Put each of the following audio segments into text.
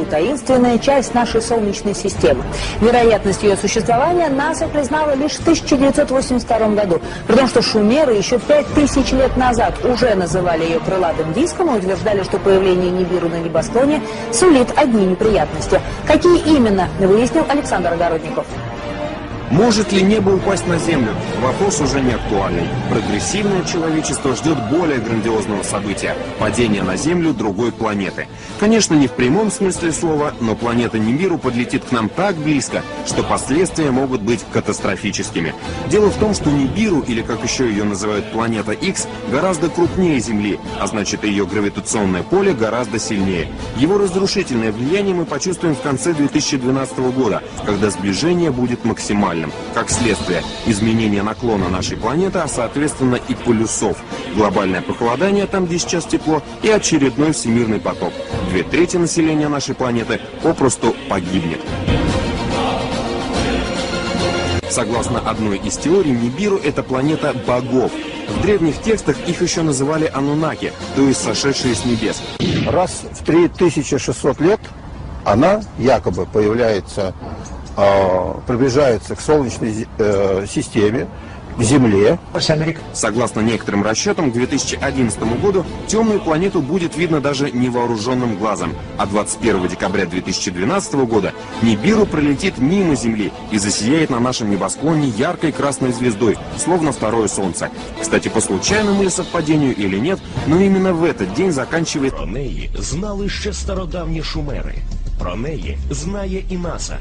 некую таинственная часть нашей Солнечной системы. Вероятность ее существования НАСА признала лишь в 1982 году, при том, что шумеры еще 5000 лет назад уже называли ее крылатым диском и утверждали, что появление Нибиру на небосклоне сулит одни неприятности. Какие именно, выяснил Александр Огородников. Может ли небо упасть на Землю? Вопрос уже не актуальный. Прогрессивное человечество ждет более грандиозного события – падения на Землю другой планеты. Конечно, не в прямом смысле слова, но планета Нибиру подлетит к нам так близко, что последствия могут быть катастрофическими. Дело в том, что Нибиру, или как еще ее называют планета X, гораздо крупнее Земли, а значит, ее гравитационное поле гораздо сильнее. Его разрушительное влияние мы почувствуем в конце 2012 года, когда сближение будет максимальным. Как следствие, изменение наклона нашей планеты, а соответственно и полюсов. Глобальное похолодание там, где сейчас тепло, и очередной всемирный потоп. 2/3 населения нашей планеты попросту погибнет. Согласно одной из теорий, Нибиру – это планета богов. В древних текстах их еще называли анунаки, то есть сошедшие с небес. Раз в 3600 лет она якобы появляется, приближается к Солнечной системе, к Земле. Согласно некоторым расчетам, к 2011 году темную планету будет видно даже невооруженным глазом, а 21 декабря 2012 года Нибиру пролетит мимо Земли и засияет на нашем небосклоне яркой красной звездой, словно второе Солнце. Кстати, по случайному ли совпадению или нет, но именно в этот день заканчивает... Про неї знали ще стародавні шумери. Про неї знає і НАСА.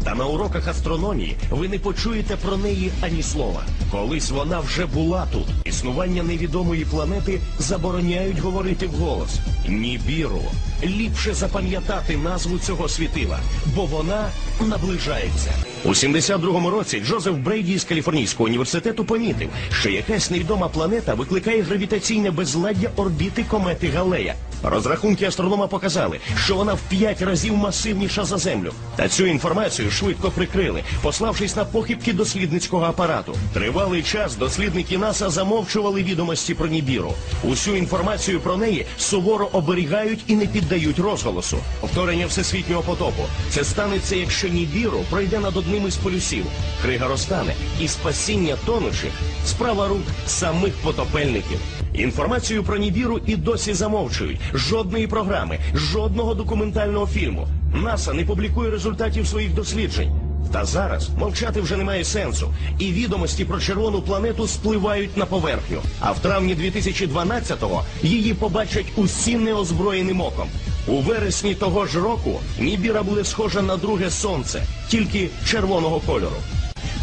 Та на уроках астрономії ви не почуєте про неї ані слова. Колись вона вже була тут. Існування невідомої планети забороняють говорити вголос. Нібіру. Ліпше запам'ятати назву цього світила, бо вона наближається. У 72-му році Джозеф Брейді з Каліфорнійського університету помітив, що якась невідома планета викликає гравітаційне безладдя орбіти комети Галлея. Розрахунки астронома показали, що вона в 5 разів масивніша за Землю. Та цю інформацію швидко прикрили, пославшись на похибки дослідницького апарату. Тривалий час дослідники НАСА замовчували відомості про Нібіру. Усю інформацію про неї суворо оберігають і не піддають розголосу. Повторення всесвітнього потопу. Це станеться, якщо Нібіру пройде над одним із полюсів. Крига розтане, і спасіння тонучих – справа рук самих потопельників. Інформацію про Нібіру і досі замовчують. Жодної програми, жодного документального фільму. НАСА не публікує результатів своїх досліджень. Та зараз мовчати вже немає сенсу. І відомості про червону планету спливають на поверхню. А в травні 2012-го її побачать усі неозброєним оком. У вересні того ж року Нібіра буде схожа на друге сонце, тільки червоного кольору.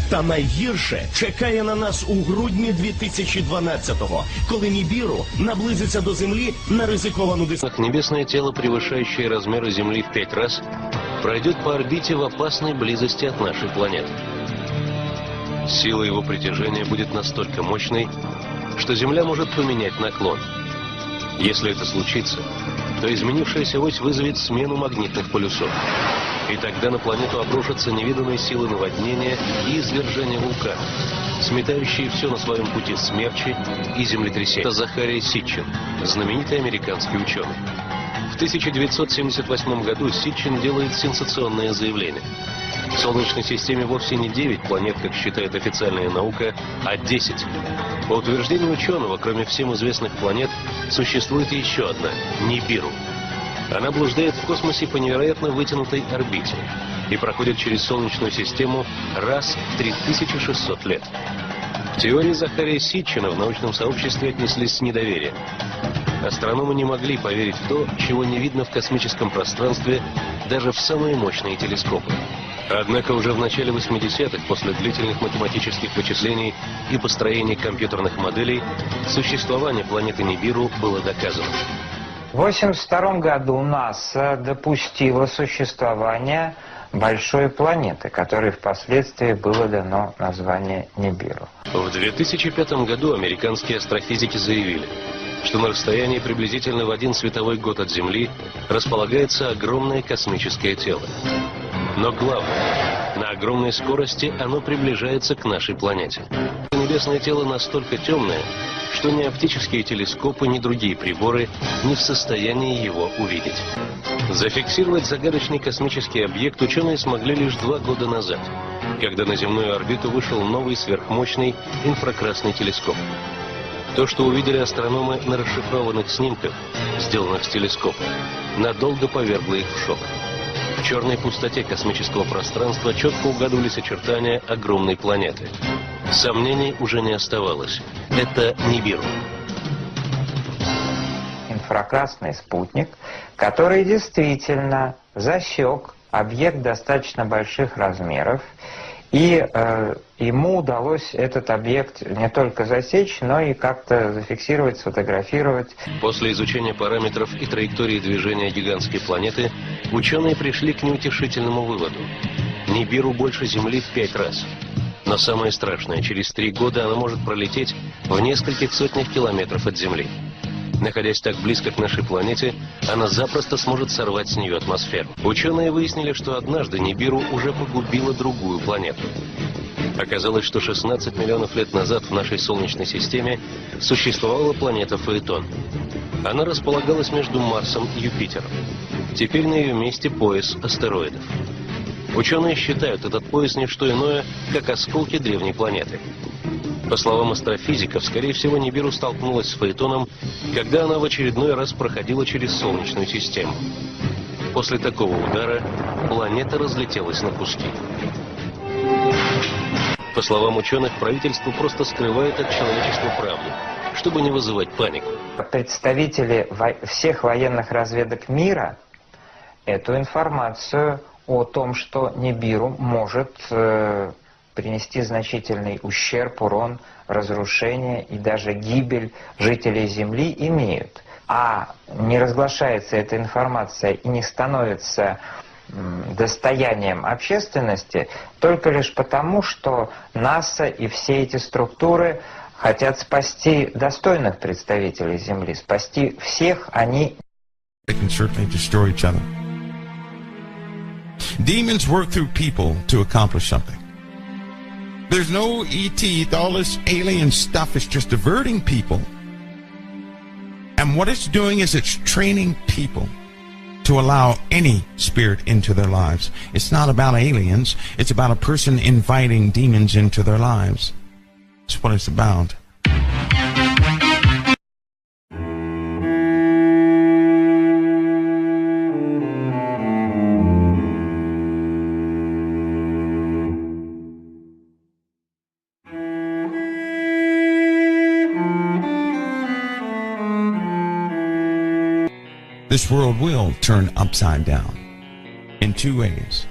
Та найгірше чекає на нас у грудні 2012-го, коли Нібіру наблизиться до Земли на ризиковану дистанцию. Небесное тело, превышающее размеры Земли в 5 раз, пройдет по орбите в опасной близости от нашей планеты. Сила его притяжения будет настолько мощной, что Земля может поменять наклон. Если это случится, то изменившаяся ось вызовет смену магнитных полюсов. И тогда на планету обрушатся невиданные силы наводнения и извержения вулкана, сметающие все на своем пути смерчи и землетрясения. Это Захарий Ситчин, знаменитый американский ученый. В 1978 году Ситчин делает сенсационное заявление. В Солнечной системе вовсе не 9 планет, как считает официальная наука, а 10. По утверждению ученого, кроме всем известных планет, существует еще одна – Нибиру. Она блуждает в космосе по невероятно вытянутой орбите и проходит через Солнечную систему раз в 3600 лет. К теории Захария Ситчина в научном сообществе отнеслись с недоверием. Астрономы не могли поверить в то, чего не видно в космическом пространстве даже в самые мощные телескопы. Однако уже в начале 80-х, после длительных математических вычислений и построения компьютерных моделей, существование планеты Нибиру было доказано. В 1982 году НАСА допустило существование большой планеты, которой впоследствии было дано название Нибиру. В 2005 году американские астрофизики заявили, что на расстоянии приблизительно в 1 световой год от Земли располагается огромное космическое тело. Но главное, На огромной скорости оно приближается к нашей планете. Небесное тело настолько темное, что ни оптические телескопы, ни другие приборы не в состоянии его увидеть. Зафиксировать загадочный космический объект ученые смогли лишь 2 года назад, когда на земную орбиту вышел новый сверхмощный инфракрасный телескоп. То, что увидели астрономы на расшифрованных снимках, сделанных с телескопа, надолго повергло их в шок. В черной пустоте космического пространства четко угадывались очертания огромной планеты. Сомнений уже не оставалось. Это Нибиру. Инфракрасный спутник, который действительно засек объект достаточно больших размеров, и ему удалось этот объект не только засечь, но и как-то зафиксировать, сфотографировать. После изучения параметров и траектории движения гигантской планеты, ученые пришли к неутешительному выводу. Нибиру больше Земли в 5 раз. Но самое страшное, через 3 года она может пролететь в нескольких сотнях километров от Земли. Находясь так близко к нашей планете, она запросто сможет сорвать с нее атмосферу. Ученые выяснили, что однажды Нибиру уже погубила другую планету. Оказалось, что 16 миллионов лет назад в нашей Солнечной системе существовала планета Фаэтон. Она располагалась между Марсом и Юпитером. Теперь на ее месте пояс астероидов. Ученые считают этот пояс не что иное, как осколки древней планеты. По словам астрофизиков, скорее всего, Нибиру столкнулась с Фаэтоном, когда она в очередной раз проходила через Солнечную систему. После такого удара планета разлетелась на куски. По словам ученых, правительство просто скрывает от человечества правду, чтобы не вызывать панику. Представители всех военных разведок мира эту информацию о том, что Нибиру может принести значительный ущерб, урон, разрушение и даже гибель жителей Земли, имеют. А не разглашается эта информация и не становится достоянием общественности только лишь потому, что НАСА и все эти структуры хотят спасти достойных представителей Земли, спасти всех, они... Demons work through people to accomplish something. There's no ET, all this alien stuff is just diverting people. And what it's doing is it's training people to allow any spirit into their lives. It's not about aliens, it's about a person inviting demons into their lives. That's what it's about. This world will turn upside down in 2 ways.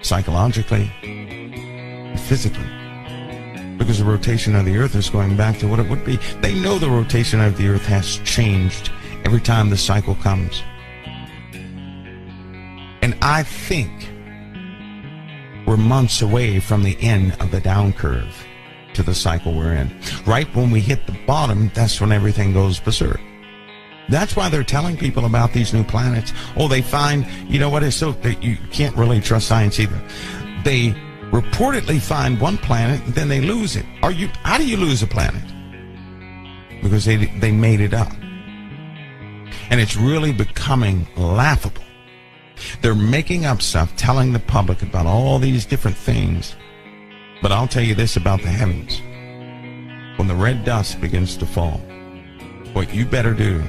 Psychologically and physically. Because the rotation of the earth is going back to what it would be. They know the rotation of the earth has changed every time the cycle comes. And I think we're months away from the end of the down curve to the cycle we're in. Right when we hit the bottom, that's when everything goes berserk. That's why they're telling people about these new planets. Oh, they find, you know what, it's so, you can't really trust science either. They reportedly find one planet, then they lose it. How do you lose a planet? Because they made it up. And it's really becoming laughable. They're making up stuff, telling the public about all these different things. But I'll tell you this about the heavens. When the red dust begins to fall, what you better do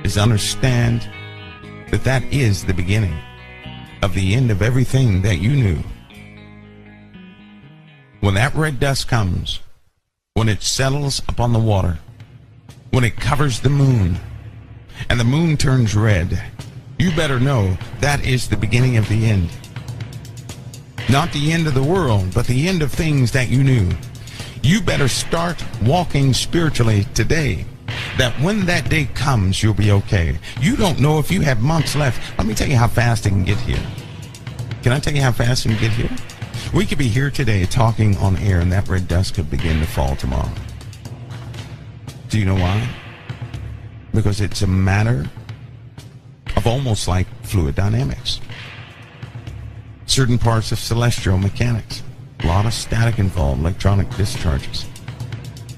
is understand that that is the beginning of the end of everything that you knew. When that red dust comes, when it settles upon the water, when it covers the moon, and the moon turns red, you better know that is the beginning of the end. Not the end of the world, but the end of things that you knew. You better start walking spiritually today, that when that day comes, you'll be okay. You don't know if you have months left. Let me tell you how fast it can get here. Can I tell you how fast it can get here? We could be here today talking on air, and that red dust could begin to fall tomorrow. Do you know why? Because it's a matter of almost like fluid dynamics. certain parts of celestial mechanics. A lot of static involved, electronic discharges.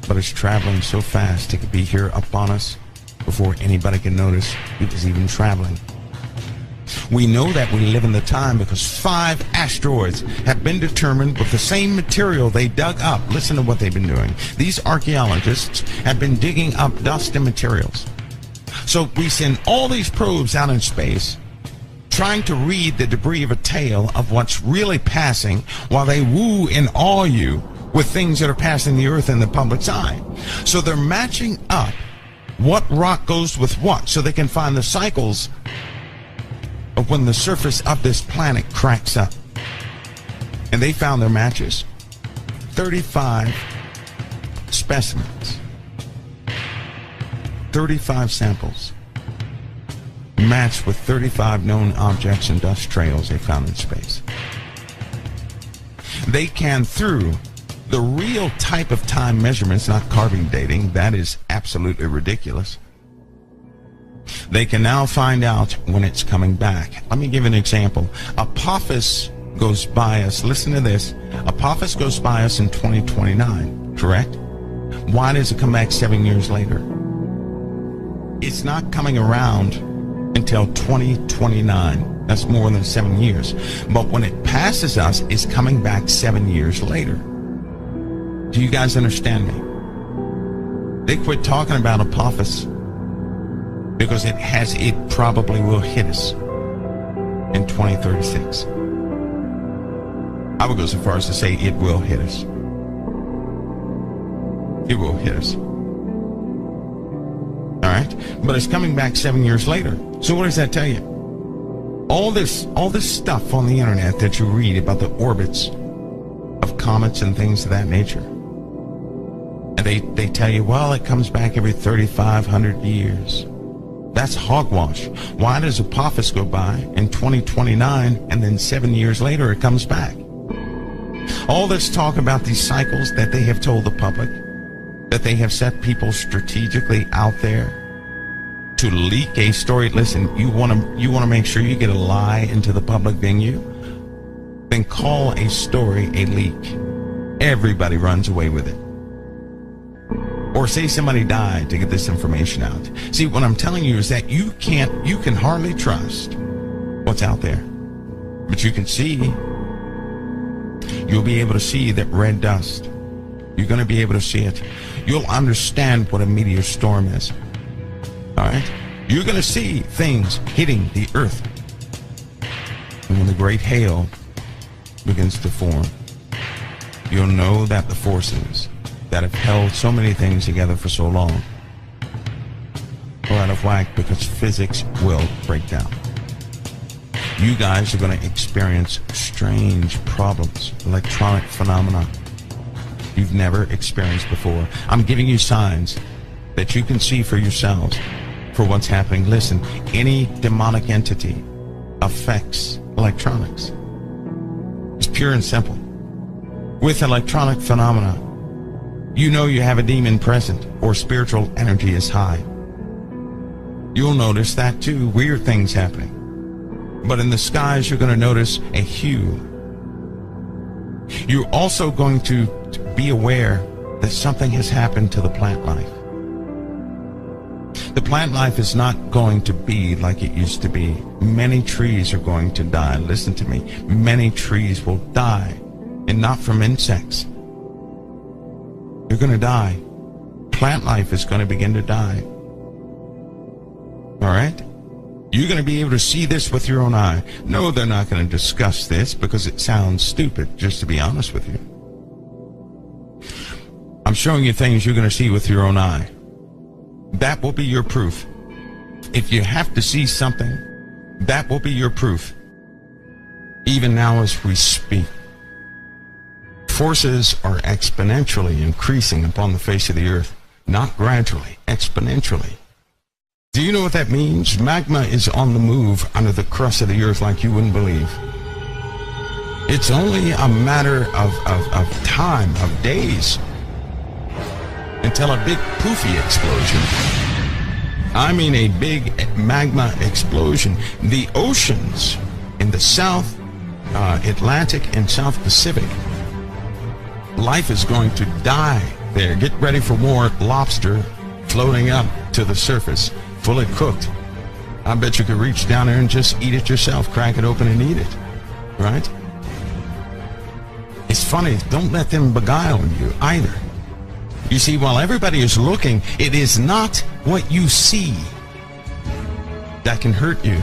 But it's traveling so fast it could be here upon us before anybody can notice it was even traveling. We know that we live in the time because 5 asteroids have been determined with the same material they dug up. Listen to what they've been doing. These archaeologists have been digging up dust and materials. So we send all these probes out in space, trying to read the debris of a tale of what's really passing, while they woo and awe you with things that are passing the Earth in the public's eye. So they're matching up what rock goes with what, so they can find the cycles of when the surface of this planet cracks up. And they found their matches. 35 specimens. 35 samples matched with 35 known objects and dust trails they found in space. They can, through the real type of time measurements, not carbon dating, that is absolutely ridiculous, they can now find out when it's coming back. Let me give an example. Apophis goes by us, listen to this, Apophis goes by us in 2029, correct? Why does it come back 7 years later? It's not coming around until 2029. That's more than 7 years. But when it passes us, it's coming back 7 years later. Do you guys understand me? They quit talking about Apophis because it probably will hit us in 2036. I would go so far as to say it will hit us. It will hit us. All right? But it's coming back 7 years later. So what does that tell you? All this stuff on the internet that you read about the orbits of comets and things of that nature. And they tell you, well, it comes back every 3,500 years. That's hogwash. Why does Apophis go by in 2029 and then 7 years later it comes back? All this talk about these cycles that they have told the public, that they have set people strategically out there to leak a story. Listen, you want to make sure you get a lie into the public venue? Then call a story a leak. Everybody runs away with it. Or say somebody died to get this information out. See, what I'm telling you is that you can hardly trust what's out there. But you can see, you'll be able to see that red dust. You're going to be able to see it. You'll understand what a meteor storm is. All right? You're going to see things hitting the earth. And when the great hail begins to form, you'll know that the forces that have held so many things together for so long are out of whack, because physics will break down. You guys are going to experience strange problems, electronic phenomena you've never experienced before. I'm giving you signs that you can see for yourselves for what's happening. Listen, any demonic entity affects electronics. It's pure and simple. With electronic phenomena, you know you have a demon present or spiritual energy is high. You'll notice that too, weird things happening. But in the skies, you're going to notice a hue. You're also going to be aware that something has happened to the plant life. The plant life is not going to be like it used to be. Many trees are going to die. Listen to me. Many trees will die, and not from insects. You're going to die. Plant life is going to begin to die. All right? You're going to be able to see this with your own eye. No, they're not going to discuss this because it sounds stupid, just to be honest with you. I'm showing you things you're going to see with your own eye. That will be your proof. If you have to see something, that will be your proof. Even now as we speak, forces are exponentially increasing upon the face of the earth. Not gradually, exponentially. Do you know what that means? Magma is on the move under the crust of the earth like you wouldn't believe. It's only a matter of time, of days, until a big poofy explosion. I mean a big magma explosion. The oceans in the south Atlantic and South Pacific. Life is going to die there. Get ready for more lobster floating up to the surface, fully cooked. I bet you could reach down there and just eat it yourself, crack it open and eat it, right? It's funny, don't let them beguile you either. You see, while everybody is looking, it is not what you see that can hurt you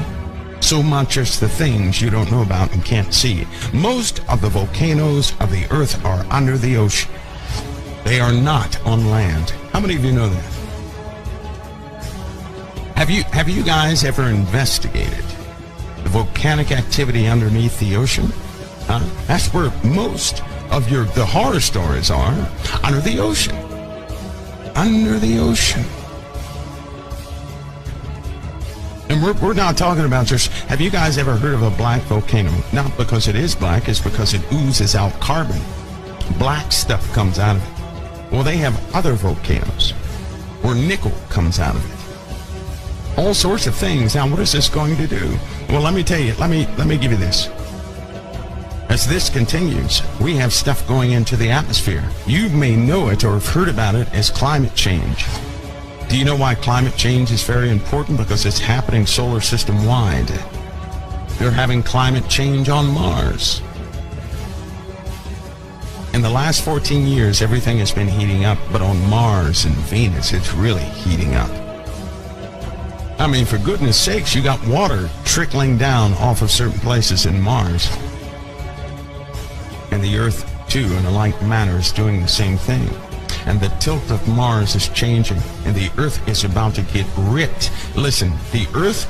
so much as the things you don't know about and can't see. Most of the volcanoes of the earth are under the ocean. They are not on land. How many of you know that? Have you guys ever investigated the volcanic activity underneath the ocean? That's where most of the horror stories are, under the ocean. Under the ocean. And we're not talking about just, have you guys ever heard of a black volcano? Not because it is black, it's because it oozes out carbon. Black stuff comes out of it. Well, they have other volcanoes where nickel comes out of it. All sorts of things. Now, what is this going to do? Well, let me tell you, let me give you this. As this continues, we have stuff going into the atmosphere. You may know it or have heard about it as climate change. Do you know why climate change is very important? Because it's happening solar system wide. They're having climate change on Mars. In the last 14 years, everything has been heating up, but on Mars and Venus, it's really heating up. I mean, for goodness sakes, you got water trickling down off of certain places in Mars. And the Earth, too, in a like manner, is doing the same thing. And the tilt of Mars is changing, and the Earth is about to get ripped. Listen, the Earth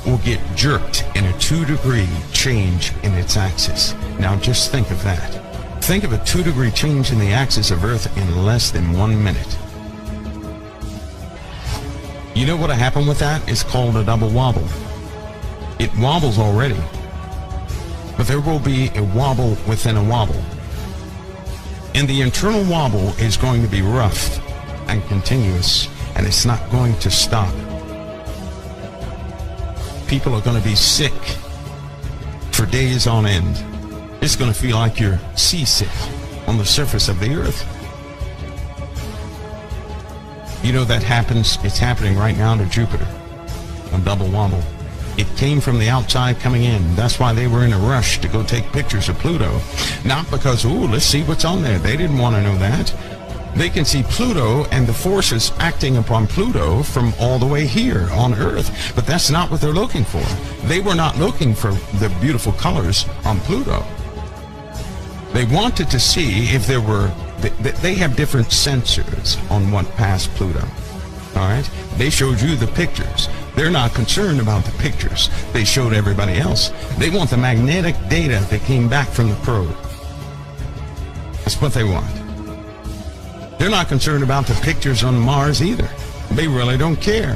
will get jerked in a 2-degree change in its axis. Now, just think of that. Think of a 2-degree change in the axis of Earth in less than 1 minute. You know what happened with that? It's called a double wobble. It wobbles already. But there will be a wobble within a wobble. And the internal wobble is going to be rough and continuous, and it's not going to stop. People are going to be sick for days on end. It's going to feel like you're seasick on the surface of the Earth. You know that happens, it's happening right now to Jupiter, a double wobble. It came from the outside coming in. That's why they were in a rush to go take pictures of Pluto. Not because, ooh, let's see what's on there. They didn't want to know that. They can see Pluto and the forces acting upon Pluto from all the way here on Earth. But that's not what they're looking for. They were not looking for the beautiful colors on Pluto. They wanted to see if there were, they have different sensors on what passed Pluto. All right? They showed you the pictures. They're not concerned about the pictures they showed everybody else. They want the magnetic data that came back from the probe. That's what they want. They're not concerned about the pictures on Mars either. They really don't care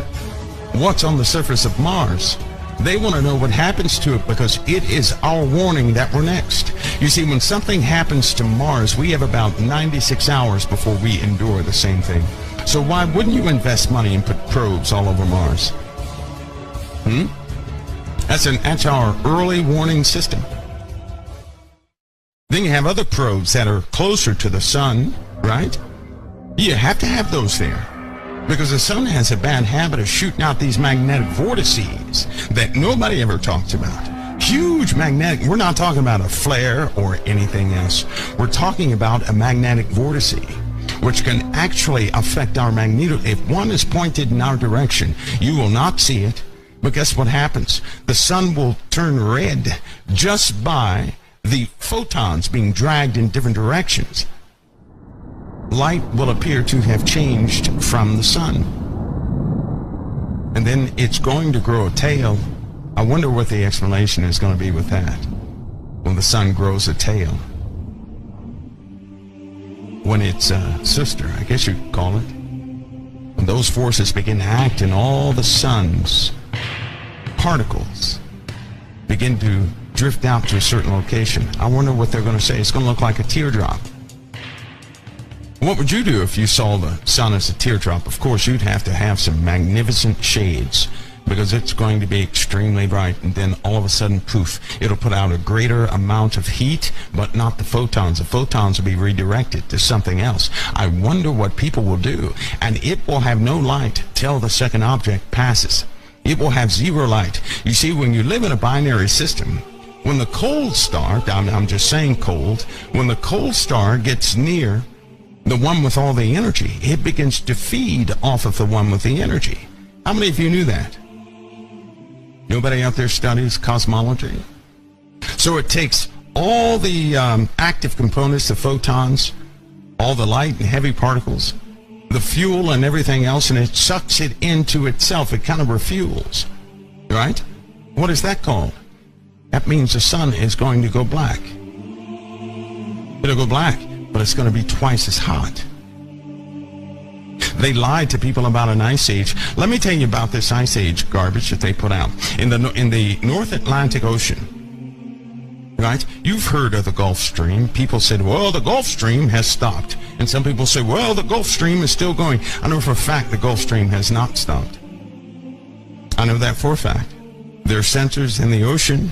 what's on the surface of Mars. They want to know what happens to it because it is our warning that we're next. You see, when something happens to Mars, we have about 96 hours before we endure the same thing. So why wouldn't you invest money and put probes all over Mars? That's our early warning system. Then you have other probes that are closer to the sun, right? You have to have those there because the sun has a bad habit of shooting out these magnetic vortices that nobody ever talks about. Huge magnetic, we're not talking about a flare or anything else. We're talking about a magnetic vortice, which can actually affect our magneto. If one is pointed in our direction, you will not see it. But guess what happens? The sun will turn red just by the photons being dragged in different directions. Light will appear to have changed from the sun. And then it's going to grow a tail. I wonder what the explanation is going to be with that. When the sun grows a tail. When its sister, I guess you could call it. When those forces begin to act and all the sun's particles begin to drift out to a certain location. I wonder what they're going to say. It's going to look like a teardrop. What would you do if you saw the sun as a teardrop? Of course, you'd have to have some magnificent shades because it's going to be extremely bright, and then all of a sudden, poof, it'll put out a greater amount of heat, but not the photons. The photons will be redirected to something else. I wonder what people will do, and it will have no light till the second object passes. It will have zero light. You see, when you live in a binary system, when the cold star, I'm just saying cold, when the cold star gets near the one with all the energy, it begins to feed off of the one with the energy. How many of you knew that? Nobody out there studies cosmology? So it takes all the active components, the photons, all the light and heavy particles, the fuel and everything else, and it sucks it into itself. It kind of refuels, right? What is that called? That means the sun is going to go black. It'll go black, but it's going to be twice as hot. They lied to people about an ice age. Let me tell you about this ice age garbage that they put out. In the North Atlantic Ocean, right? You've heard of the Gulf Stream. People said, well, the Gulf Stream has stopped. And some people say, well, the Gulf Stream is still going. I know for a fact the Gulf Stream has not stopped. I know that for a fact. There are sensors in the ocean.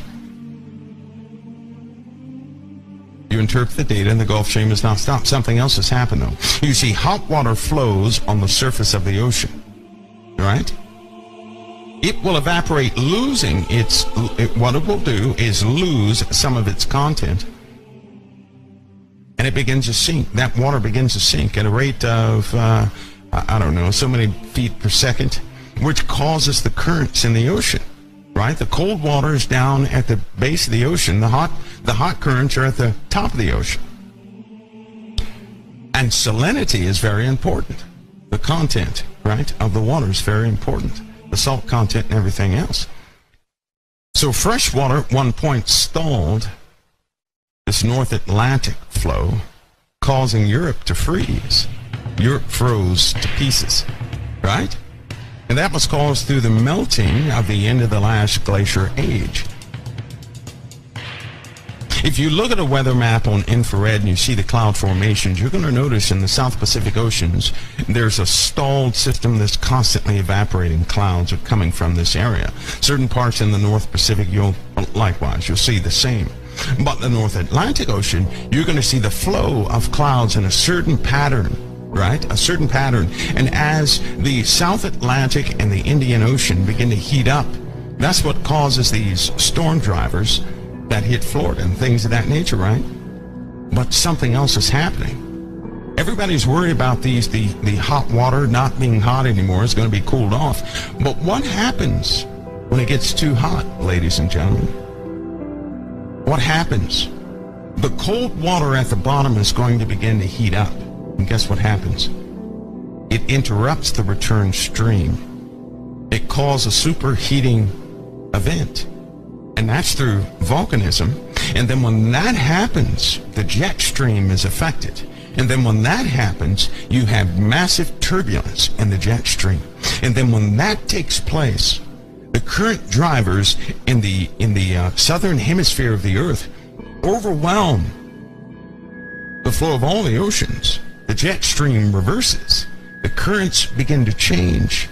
You interpret the data, and the Gulf Stream has not stopped. Something else has happened, though. You see, hot water flows on the surface of the ocean, right? It will evaporate, losing what it will do is lose some of its content, and it begins to sink. That water begins to sink at a rate of, I don't know, so many feet per second, which causes the currents in the ocean. Right? The cold water is down at the base of the ocean. The hot currents are at the top of the ocean. And salinity is very important. The content, right, of the water is very important. The salt content and everything else. So fresh water at one point stalled this North Atlantic flow, causing Europe to freeze. Europe froze to pieces, right? And that was caused through the melting of the end of the last glacier age. If you look at a weather map on infrared and you see the cloud formations, you're going to notice in the South Pacific Oceans, there's a stalled system that's constantly evaporating. Clouds are coming from this area. Certain parts in the North Pacific, you'll see the same. But the North Atlantic Ocean, you're going to see the flow of clouds in a certain pattern. Right? A certain pattern. And as the South Atlantic and the Indian Ocean begin to heat up, that's what causes these storm drivers that hit Florida and things of that nature, right? But something else is happening. Everybody's worried about the hot water not being hot anymore. It's going to be cooled off. But what happens when it gets too hot, ladies and gentlemen? What happens? The cold water at the bottom is going to begin to heat up. And guess what happens? It interrupts the return stream. It causes a superheating event. And that's through volcanism. And then when that happens, the jet stream is affected. And then when that happens, you have massive turbulence in the jet stream. And then when that takes place, the current drivers in the southern hemisphere of the Earth overwhelm the flow of all the oceans. The jet stream reverses. The currents begin to change.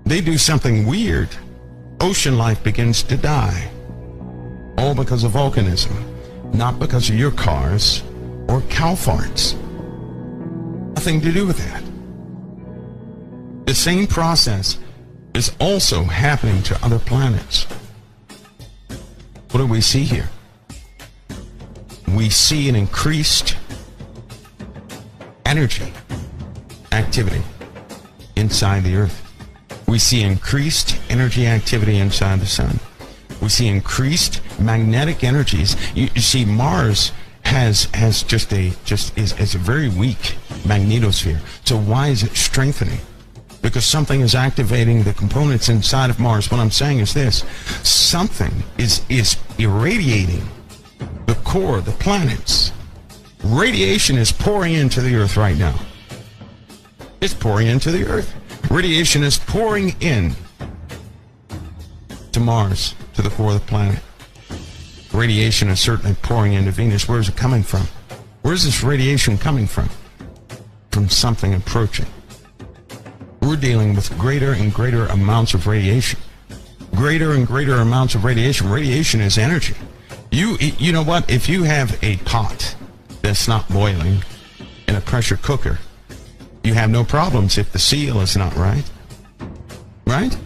They do something weird. Ocean life begins to die. All because of volcanism. Not because of your cars or cow farts. Nothing to do with that. The same process is also happening to other planets. What do we see here? We see an increased energy activity inside the Earth. We see increased energy activity inside the sun. We see increased magnetic energies. You see, Mars is a very weak magnetosphere. So why is it strengthening? Because something is activating the components inside of Mars. What I'm saying is this: something is irradiating the core of the planets. Radiation is pouring into the Earth right now. It's pouring into the Earth. Radiation is pouring in to Mars, to the core of the planet. Radiation is certainly pouring into Venus. Where is it coming from? Where is this radiation coming from? From something approaching. we're dealing with greater and greater amounts of radiation. Greater and greater amounts of radiation. Radiation is energy. You know what? If you have a pot that's not boiling in a pressure cooker, you have no problems if the seal is not right. Right?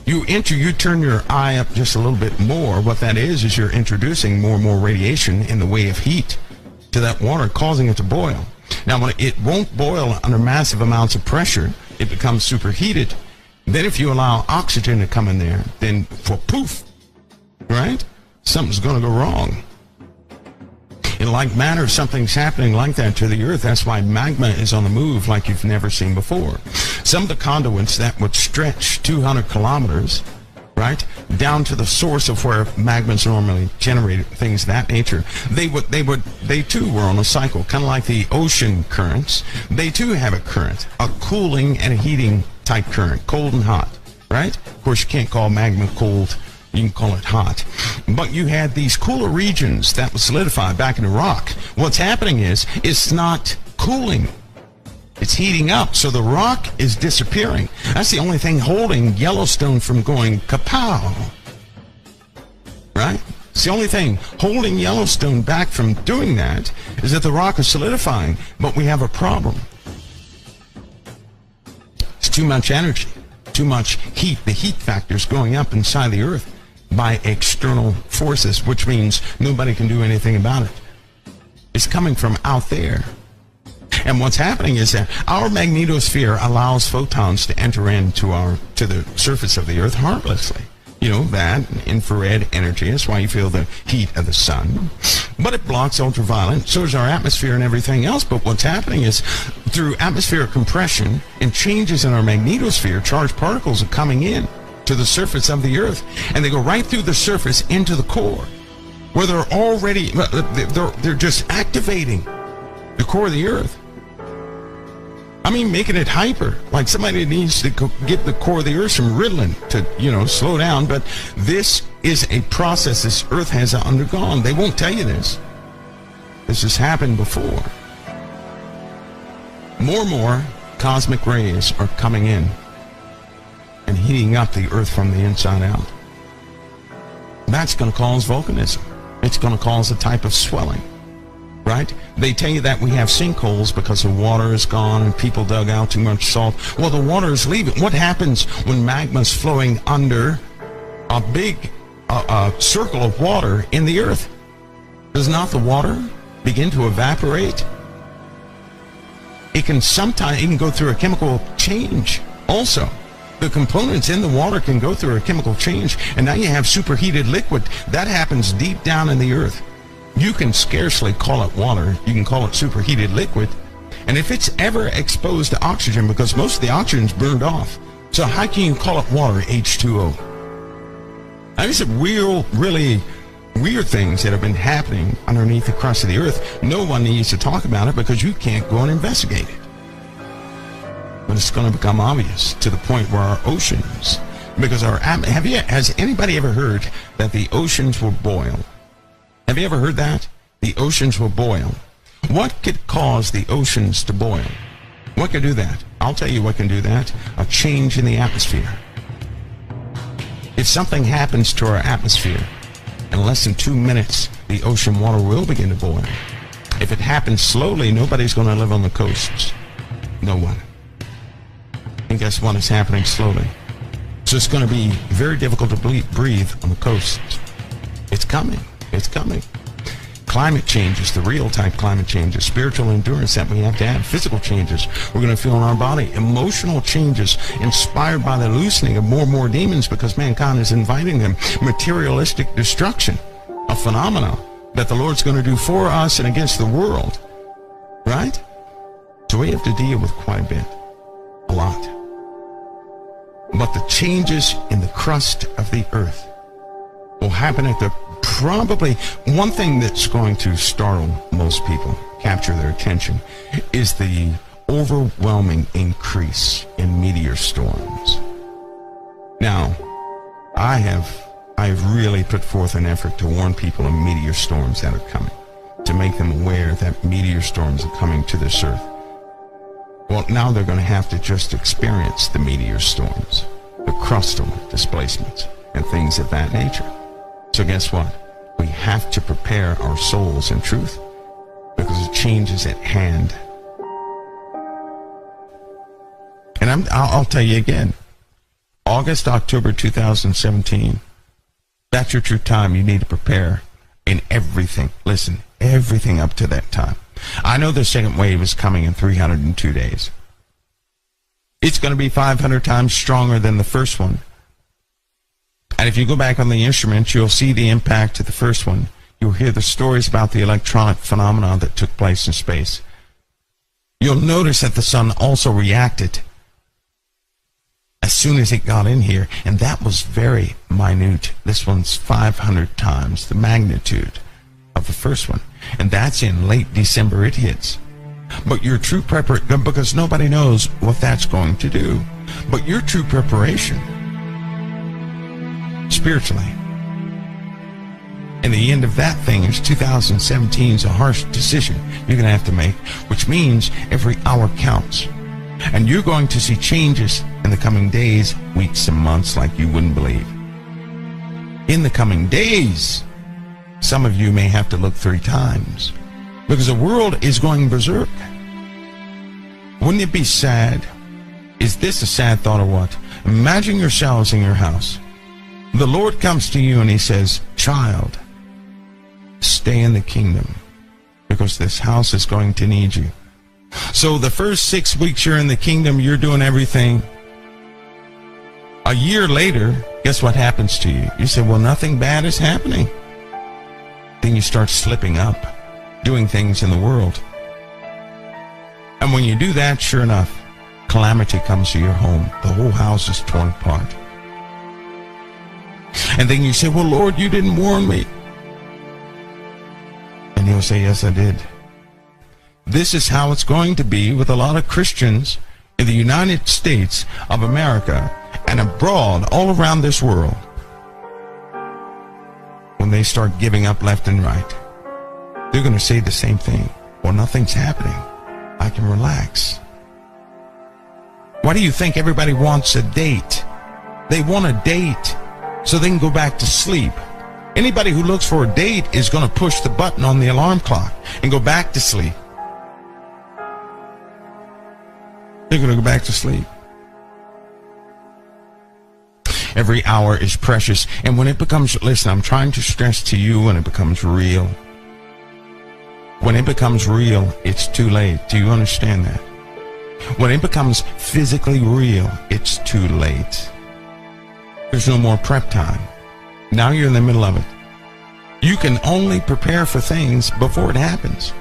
You turn your eye up just a little bit more. What that is you're introducing more and more radiation in the way of heat to that water, causing it to boil. Now, when it won't boil under massive amounts of pressure, it becomes superheated. Then if you allow oxygen to come in there, then for poof, right? Something's going to go wrong. In like manner, something's happening like that to the Earth. That's why magma is on the move like you've never seen before. Some of the conduits that would stretch 200 kilometers, right, down to the source of where magma's normally generated, things of that nature, they too were on a cycle, kind of like the ocean currents. They too have a current, a cooling and a heating type current, cold and hot, right? Of course, you can't call magma cold. You can call it hot. But you had these cooler regions that was solidified back in the rock. What's happening is it's not cooling. It's heating up. So the rock is disappearing. That's the only thing holding Yellowstone from going kapow. Right? It's the only thing holding Yellowstone back from doing that is that the rock is solidifying. But we have a problem. It's too much energy. Too much heat. The heat factor is going up inside the Earth by external forces, which means nobody can do anything about it. It's coming from out there. And what's happening is that our magnetosphere allows photons to enter into to the surface of the Earth harmlessly. You know, that infrared energy. That's why you feel the heat of the sun. But it blocks ultraviolet. So does our atmosphere and everything else. But what's happening is through atmospheric compression and changes in our magnetosphere, charged particles are coming in to the surface of the Earth. And they go right through the surface into the core, where they're already, they're just activating the core of the Earth. I mean, making it hyper, like somebody needs to get the core of the Earth some Ritalin to, slow down. But this is a process this Earth has undergone. They won't tell you this. This has happened before. More and more cosmic rays are coming in and heating up the Earth from the inside out. That's going to cause volcanism. It's going to cause a type of swelling. Right? They tell you that we have sinkholes because the water is gone and people dug out too much salt. Well, the water is leaving. What happens when magma is flowing under a big circle of water in the Earth? Does not the water begin to evaporate? It can go through a chemical change also. The components in the water can go through a chemical change, and now you have superheated liquid. That happens deep down in the Earth. You can scarcely call it water. You can call it superheated liquid. And if it's ever exposed to oxygen, because most of the oxygen is burned off, so how can you call it water, H2O? I these are really weird things that have been happening underneath the crust of the Earth. No one needs to talk about it because you can't go and investigate it. But it's going to become obvious to the point where our oceans, because has anybody ever heard that the oceans will boil? Have you ever heard that? The oceans will boil. What could cause the oceans to boil? What could do that? I'll tell you what can do that. A change in the atmosphere. If something happens to our atmosphere, in less than 2 minutes, the ocean water will begin to boil. If it happens slowly, nobody's going to live on the coasts. No one. And guess what? It's happening slowly. So it's going to be very difficult to breathe on the coasts. It's coming. It's coming. Climate changes, the real type climate changes, spiritual endurance that we have to have, physical changes we're going to feel in our body, emotional changes inspired by the loosening of more and more demons because mankind is inviting them, materialistic destruction, a phenomenon that the Lord's going to do for us and against the world, right? So we have to deal with quite a bit, a lot. But the changes in the crust of the Earth will happen at the probably one thing that's going to startle most people, capture their attention, is the overwhelming increase in meteor storms. Now, I have really put forth an effort to warn people of meteor storms that are coming, to make them aware that meteor storms are coming to this Earth. Well, now they're going to have to just experience the meteor storms, the crustal displacements, and things of that nature. So guess what? We have to prepare our souls in truth, because the change is at hand. And I'll tell you again, August, October 2017, that's your true time. You need to prepare in everything. Listen, everything up to that time. I know the second wave is coming in 302 days. It's going to be 500 times stronger than the first one. And if you go back on the instruments, you'll see the impact of the first one. You'll hear the stories about the electronic phenomena that took place in space. You'll notice that the sun also reacted as soon as it got in here, and that was very minute. This one's 500 times the magnitude of the first one, and that's in late December it hits. But your true preparation, because nobody knows what that's going to do, but your true preparation spiritually, and the end of that thing is 2017 is a harsh decision you're going to have to make, which means every hour counts. And you're going to see changes in the coming days, weeks, and months like you wouldn't believe. In the coming days, some of you may have to look 3 times, because the world is going berserk. Wouldn't it be sad? Is this a sad thought or what? Imagine yourselves in your house. The Lord comes to you and he says, "Child, stay in the kingdom, because this house is going to need you." So the first 6 weeks you're in the kingdom, you're doing everything. A year later, guess what happens to you? You say, well, nothing bad is happening. Then you start slipping up, doing things in the world. And when you do that, sure enough, calamity comes to your home. The whole house is torn apart. And then you say, well, Lord, you didn't warn me. And he'll say, yes, I did. This is how it's going to be with a lot of Christians in the United States of America and abroad all around this world. When they start giving up left and right, they're going to say the same thing. Well, nothing's happening. I can relax. Why do you think everybody wants a date? They want a date so they can go back to sleep. Anybody who looks for a date is going to push the button on the alarm clock and go back to sleep. They're going to go back to sleep. Every hour is precious. And when it becomes, listen, I'm trying to stress to you, when it becomes real. When it becomes real, it's too late. Do you understand that? When it becomes physically real, it's too late. There's no more prep time. Now you're in the middle of it. You can only prepare for things before it happens.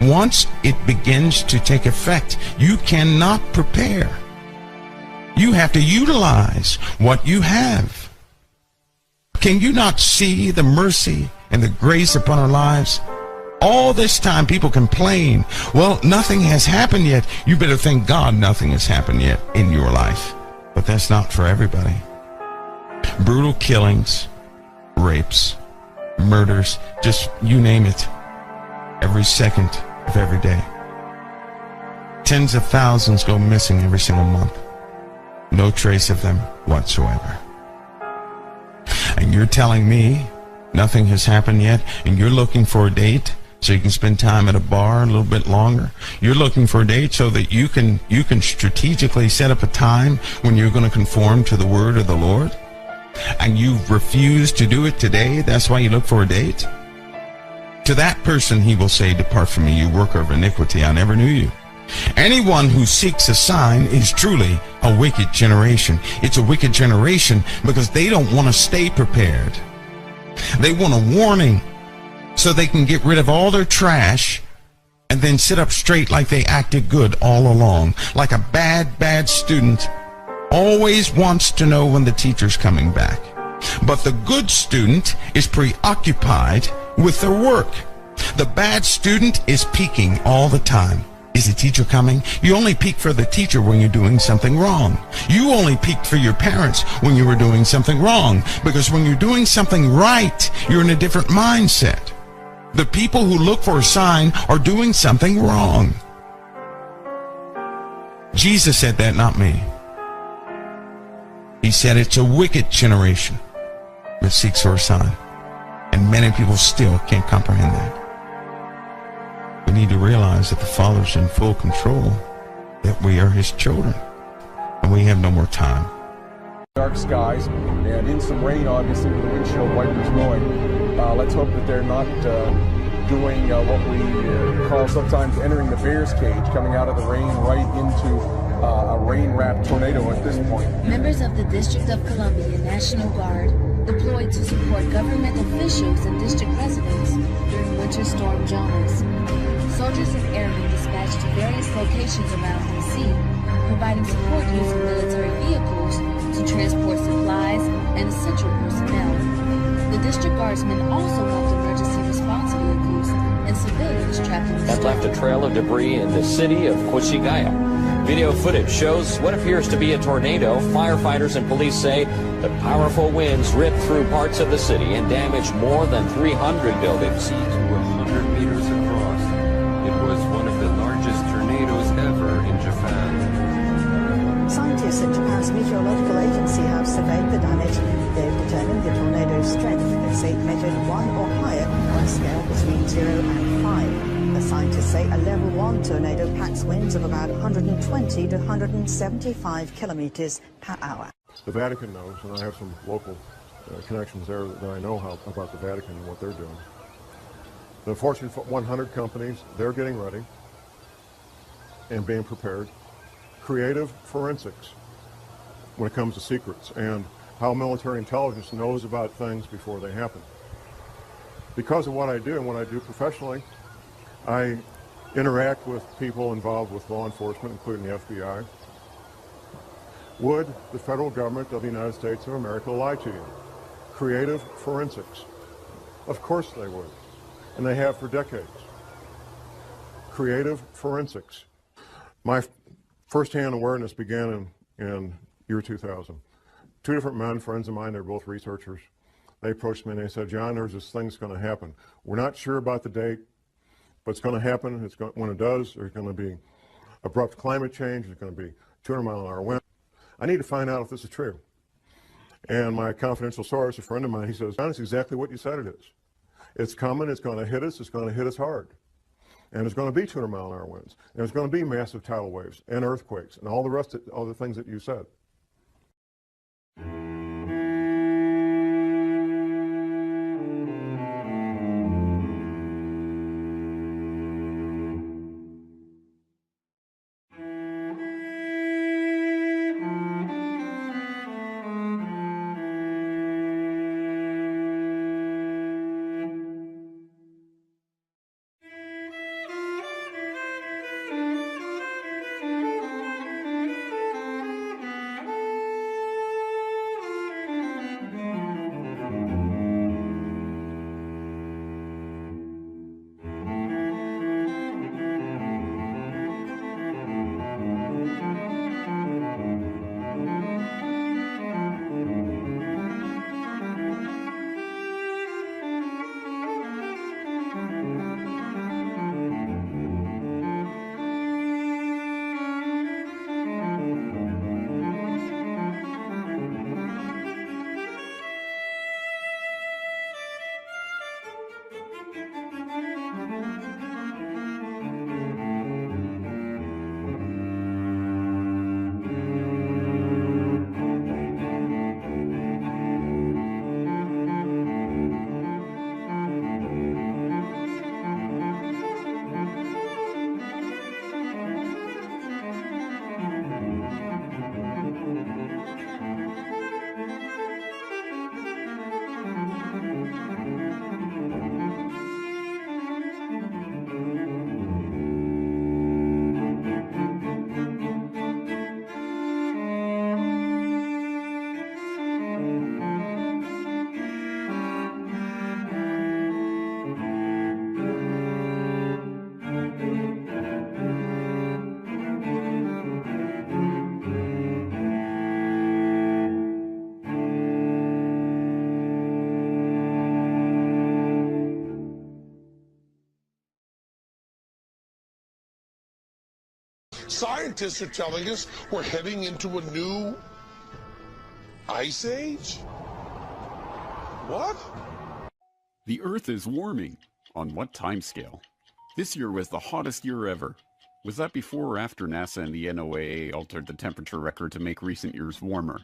Once it begins to take effect, you cannot prepare. You have to utilize what you have. Can you not see the mercy and the grace upon our lives? All this time people complain, well, nothing has happened yet. You better thank God nothing has happened yet in your life. But that's not for everybody. Brutal killings, rapes, murders, just you name it, every second of every day. Tens of thousands go missing every single month. No trace of them whatsoever. And you're telling me nothing has happened yet, and you're looking for a date so you can spend time at a bar a little bit longer? You're looking for a date so that you can strategically set up a time when you're going to conform to the word of the Lord? And you refuse to do it today? That's why you look for a date? To that person he will say, "Depart from me, you worker of iniquity, I never knew you." Anyone who seeks a sign is truly a wicked generation. It's a wicked generation because they don't want to stay prepared. They want a warning so they can get rid of all their trash and then sit up straight like they acted good all along. Like a bad student always wants to know when the teacher's coming back. But the good student is preoccupied with their work. The bad student is peeking all the time. Is the teacher coming? You only peek for the teacher when you're doing something wrong. You only peeked for your parents when you were doing something wrong. Because when you're doing something right, you're in a different mindset. The people who look for a sign are doing something wrong. Jesus said that, not me. He said it's a wicked generation that seeks for a sign. And many people still can't comprehend that. We need to realize that the Father's in full control, that we are his children, and we have no more time. Dark skies and in some rain, obviously, with the windshield wipers going. Let's hope that they're not doing what we call sometimes entering the bear's cage, coming out of the rain right into a rain-wrapped tornado at this point. Members of the District of Columbia National Guard deployed to support government officials and district residents during Winter Storm Jonas. Soldiers and airmen dispatched to various locations around D.C., providing support using military vehicles to transport supplies and essential personnel. The district guardsmen also helped emergency response vehicles and civilians trapped in the that storm. left a trail of debris in the city of Koshigaya. Video footage shows what appears to be a tornado. Firefighters and police say the powerful winds ripped through parts of the city and damaged more than 300 buildings. To 100 meters across, it was one of the largest tornadoes ever in Japan. Scientists at Japan's meteorological agency have surveyed the damage. They've determined the tornado's strength. They say it measured 1 or higher on a scale between 0 and 5. The scientists say a level 1 tornado packs winds of about 120 to 175 kilometers per hour. The Vatican knows, and I have some local connections there that I know about the Vatican and what they're doing. The Fortune 100 companies, they're getting ready and being prepared. Creative forensics when it comes to secrets and how military intelligence knows about things before they happen. Because of what I do and what I do professionally, I interact with people involved with law enforcement, including the FBI. Would the federal government of the United States of America lie to you? Creative forensics. Of course they would, and they have for decades. Creative forensics. My first-hand awareness began in year 2000. 2 different men, friends of mine, they're both researchers. They approached me and they said, John, there's this thing that's going to happen. We're not sure about the date, but it's going to happen. When it does, there's going to be abrupt climate change. There's going to be 200-mile-an-hour wind. I need to find out if this is true. And my confidential source, a friend of mine, he says, John, it's exactly what you said it is. It's coming. It's going to hit us. It's going to hit us hard. And there's going to be 200-mile-an-hour winds. And there's going to be massive tidal waves and earthquakes and all the rest of all the things that you said. Scientists are telling us we're heading into a new ice age? What? The Earth is warming. On what timescale? This year was the hottest year ever. Was that before or after NASA and the NOAA altered the temperature record to make recent years warmer?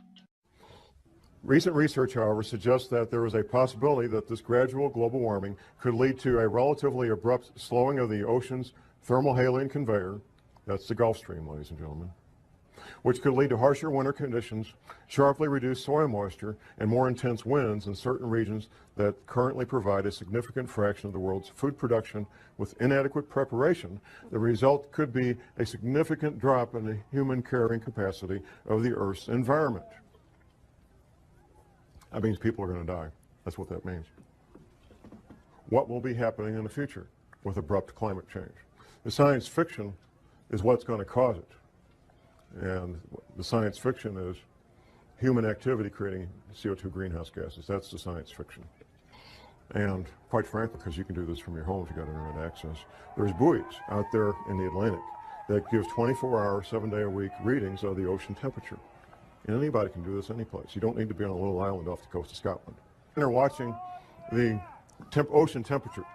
Recent research, however, suggests that there is a possibility that this gradual global warming could lead to a relatively abrupt slowing of the ocean's thermohaline conveyor, that's the Gulf Stream, ladies and gentlemen, which could lead to harsher winter conditions, sharply reduced soil moisture, and more intense winds in certain regions that currently provide a significant fraction of the world's food production. With inadequate preparation, the result could be a significant drop in the human carrying capacity of the Earth's environment. That means people are going to die. That's what that means. What will be happening in the future with abrupt climate change? The science fiction is what's going to cause it. And the science fiction is human activity creating CO2 greenhouse gases. That's the science fiction. And quite frankly, because you can do this from your home if you've got internet access, there's buoys out there in the Atlantic that give 24-hour, 7-day-a-week readings of the ocean temperature. And anybody can do this any place. You don't need to be on a little island off the coast of Scotland. And they're watching the ocean temperature.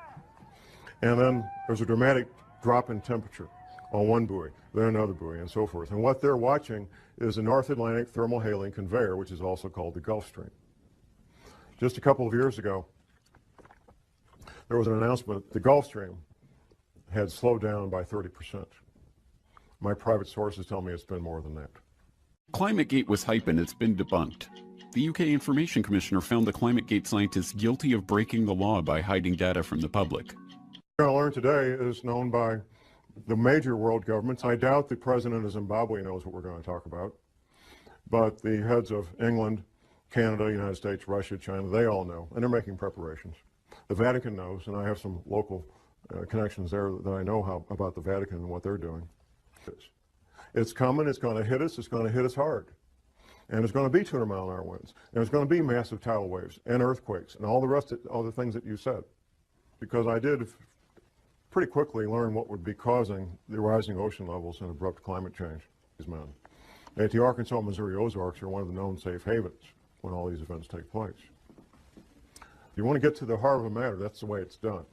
And then there's a dramatic drop in temperature on one buoy, then another buoy, and so forth. And what they're watching is the North Atlantic thermohaline conveyor, which is also called the Gulf Stream. Just a couple of years ago, there was an announcement that the Gulf Stream had slowed down by 30%. My private sources tell me it's been more than that. ClimateGate was hype and it's been debunked. The UK Information Commissioner found the ClimateGate scientists guilty of breaking the law by hiding data from the public. What we're going to learn today is known by the major world governments. I doubt the president of Zimbabwe knows what we're going to talk about, but the heads of England, Canada, United States, Russia, China, they all know, and they're making preparations. The Vatican knows, and I have some local connections there that I know about the Vatican and what they're doing. It's coming, it's going to hit us hard. And it's going to be 200-mile-an-hour winds, and it's going to be massive tidal waves and earthquakes and all the rest of all the things that you said. Because I did pretty quickly learn what would be causing the rising ocean levels and abrupt climate change. These men. At the Arkansas, Missouri Ozarks are one of the known safe havens when all these events take place. You want to get to the heart of a matter, that's the way it's done.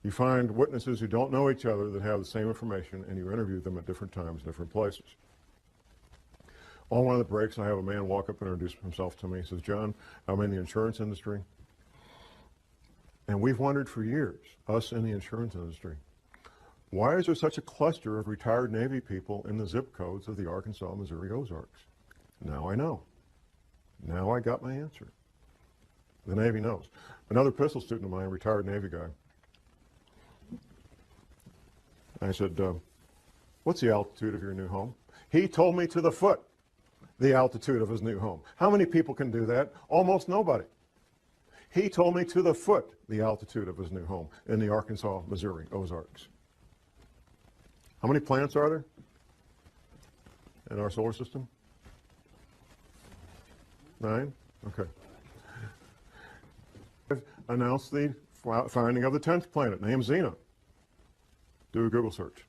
You find witnesses who don't know each other that have the same information, and you interview them at different times, different places. On one of the breaks, I have a man walk up and introduce himself to me. He says, "John, I'm in the insurance industry. And we've wondered for years, us in the insurance industry, why is there such a cluster of retired Navy people in the zip codes of the Arkansas, Missouri Ozarks? Now I know. Now I got my answer." The Navy knows. Another pistol student of mine, a retired Navy guy, I said, "What's the altitude of your new home?" He told me to the foot the altitude of his new home. How many people can do that? Almost nobody. He told me to the foot the altitude of his new home in the Arkansas, Missouri Ozarks. How many planets are there in our solar system? 9? Okay. I've announced the finding of the 10th planet, named Xena. Do a Google search.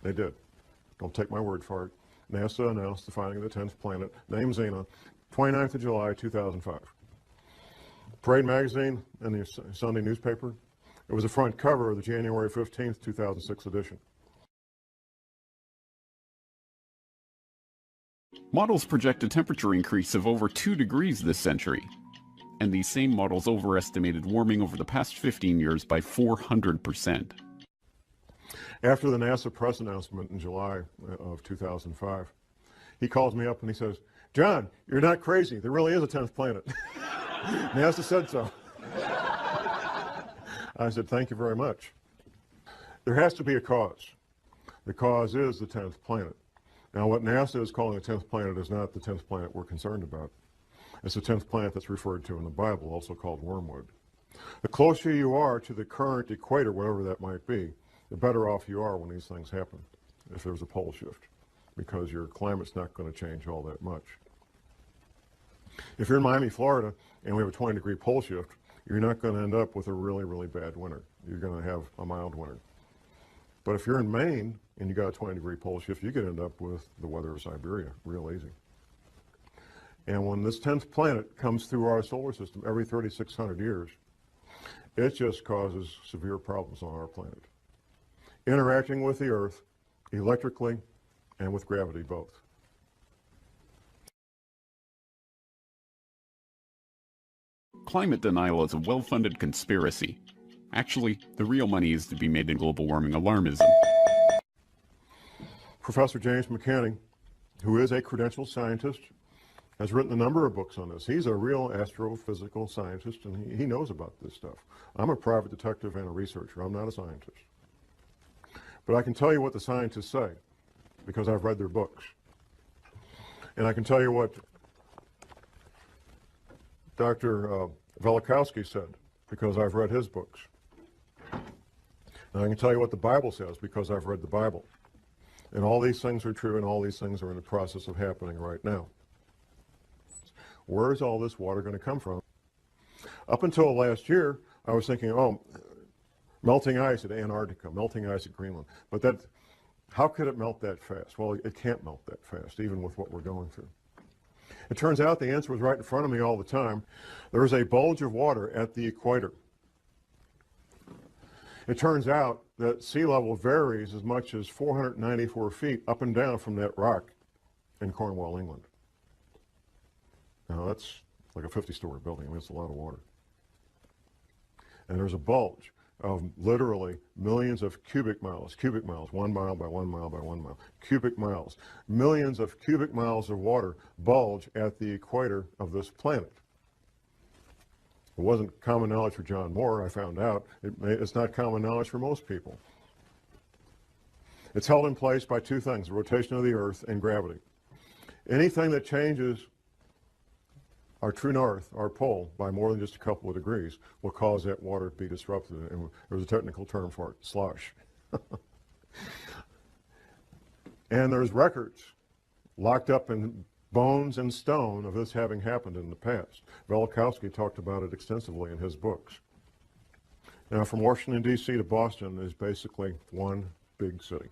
They did. Don't take my word for it. NASA announced the finding of the 10th planet, named Xena, 29th of July, 2005. Parade magazine and the Sunday newspaper. It was the front cover of the January 15th, 2006 edition. Models project a temperature increase of over 2 degrees this century. And these same models overestimated warming over the past 15 years by 400%. After the NASA press announcement in July of 2005, he calls me up and he says, "John, you're not crazy. There really is a 10th planet." NASA said so. I said, "Thank you very much." There has to be a cause. The cause is the 10th planet. Now, what NASA is calling the 10th planet is not the 10th planet we're concerned about. It's the 10th planet that's referred to in the Bible, also called wormwood. The closer you are to the current equator, whatever that might be, the better off you are when these things happen, if there's a pole shift, because your climate's not going to change all that much. If you're in Miami, Florida, and we have a 20-degree pole shift, you're not going to end up with a really, really bad winter. You're going to have a mild winter. But if you're in Maine and you got a 20-degree pole shift, you could end up with the weather of Siberia real easy. And when this 10th planet comes through our solar system every 3,600 years, it just causes severe problems on our planet, interacting with the Earth electrically and with gravity both. Climate denial is a well-funded conspiracy. Actually, the real money is to be made in global warming alarmism. Professor James McCanney, who is a credentialed scientist, has written a number of books on this. He's a real astrophysical scientist, and he knows about this stuff. I'm a private detective and a researcher. I'm not a scientist. But I can tell you what the scientists say, because I've read their books. And I can tell you what Dr. Velikovsky said, because I've read his books. And I can tell you what the Bible says, because I've read the Bible. And all these things are true, and all these things are in the process of happening right now. Where is all this water going to come from? Up until last year, I was thinking, oh, melting ice at Antarctica, melting ice at Greenland. But that, how could it melt that fast? Well, it can't melt that fast, even with what we're going through. It turns out the answer was right in front of me all the time. There is a bulge of water at the equator. It turns out that sea level varies as much as 494 feet up and down from that rock in Cornwall, England. Now that's like a 50-story building. I mean, it's a lot of water. And there's a bulge of literally millions of cubic miles, 1 mile by 1 mile by 1 mile, cubic miles. Millions of cubic miles of water bulge at the equator of this planet. It wasn't common knowledge for John Moore, I found out. It's not common knowledge for most people. It's held in place by two things, the rotation of the Earth and gravity. Anything that changes our true north, our pole, by more than just a couple of degrees will cause that water to be disrupted. And there's a technical term for it, slosh. And there's records locked up in bones and stone of this having happened in the past. Velikovsky talked about it extensively in his books. Now, from Washington, D.C. to Boston is basically one big city.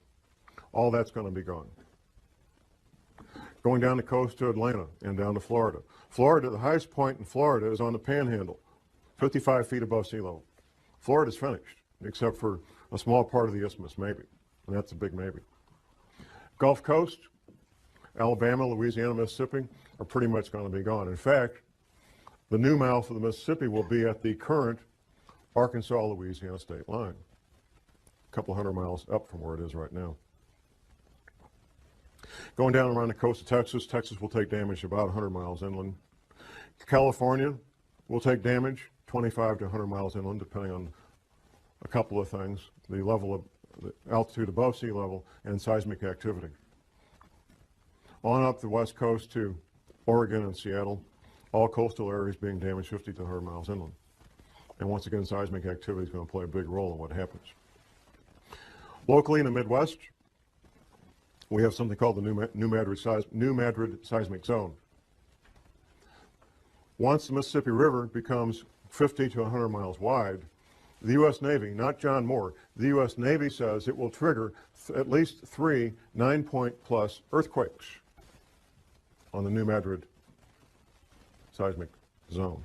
All that's going to be gone. Going down the coast to Atlanta and down to Florida. Florida, the highest point in Florida is on the Panhandle, 55 feet above sea level. Florida's finished, except for a small part of the isthmus, maybe. And that's a big maybe. Gulf Coast, Alabama, Louisiana, Mississippi are pretty much going to be gone. In fact, the new mouth of the Mississippi will be at the current Arkansas-Louisiana state line, a couple hundred miles up from where it is right now. Going down around the coast of Texas, Texas will take damage about 100 miles inland. California will take damage 25 to 100 miles inland, depending on a couple of things, the level of the altitude above sea level and seismic activity. On up the west coast to Oregon and Seattle, all coastal areas being damaged 50 to 100 miles inland. And once again, seismic activity is going to play a big role in what happens. Locally in the Midwest, we have something called the New Madrid Seismic Zone. Once the Mississippi River becomes 50 to 100 miles wide, the U.S. Navy, not John Moore, the U.S. Navy says it will trigger at least 3 9-point-plus earthquakes on the New Madrid Seismic Zone.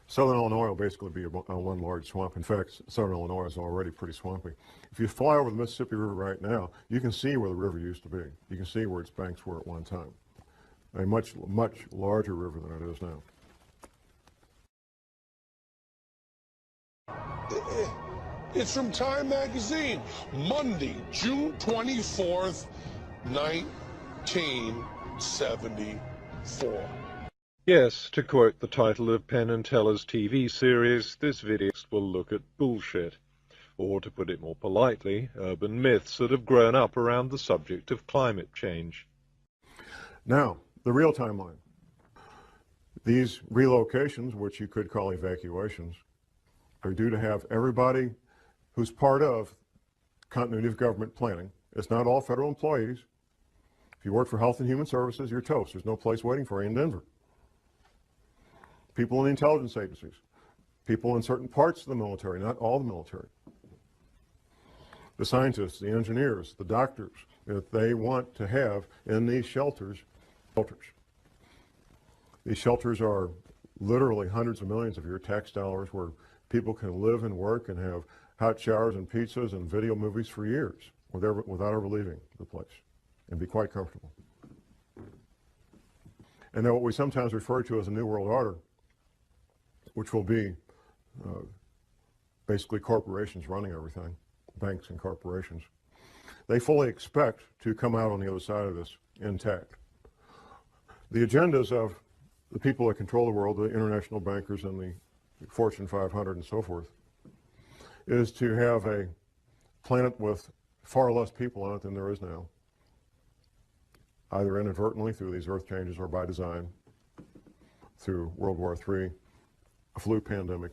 Southern Illinois will basically be one large swamp. In fact, southern Illinois is already pretty swampy. If you fly over the Mississippi River right now, you can see where the river used to be. You can see where its banks were at one time. A much, much larger river than it is now. It's from Time Magazine, Monday, June 24th, 1974. Yes, to quote the title of Penn and Teller's TV series, this video will look at bullshit, or to put it more politely, urban myths that have grown up around the subject of climate change. Now, the real timeline. These relocations, which you could call evacuations, are due to have everybody who's part of continuity of government planning. It's not all federal employees. If you work for Health and Human Services, you're toast. There's no place waiting for you in Denver. People in the intelligence agencies, people in certain parts of the military, not all the military. the scientists, the engineers, the doctors, that they want to have in these shelters. These shelters are literally hundreds of millions of your tax dollars where people can live and work and have hot showers and pizzas and video movies for years without ever leaving the place and be quite comfortable. And then what we sometimes refer to as a New World Order, which will be basically corporations running everything, banks and corporations, they fully expect to come out on the other side of this intact. The agendas of the people that control the world, the international bankers and the Fortune 500 and so forth, is to have a planet with far less people on it than there is now, either inadvertently through these earth changes or by design, through World War III, a flu pandemic,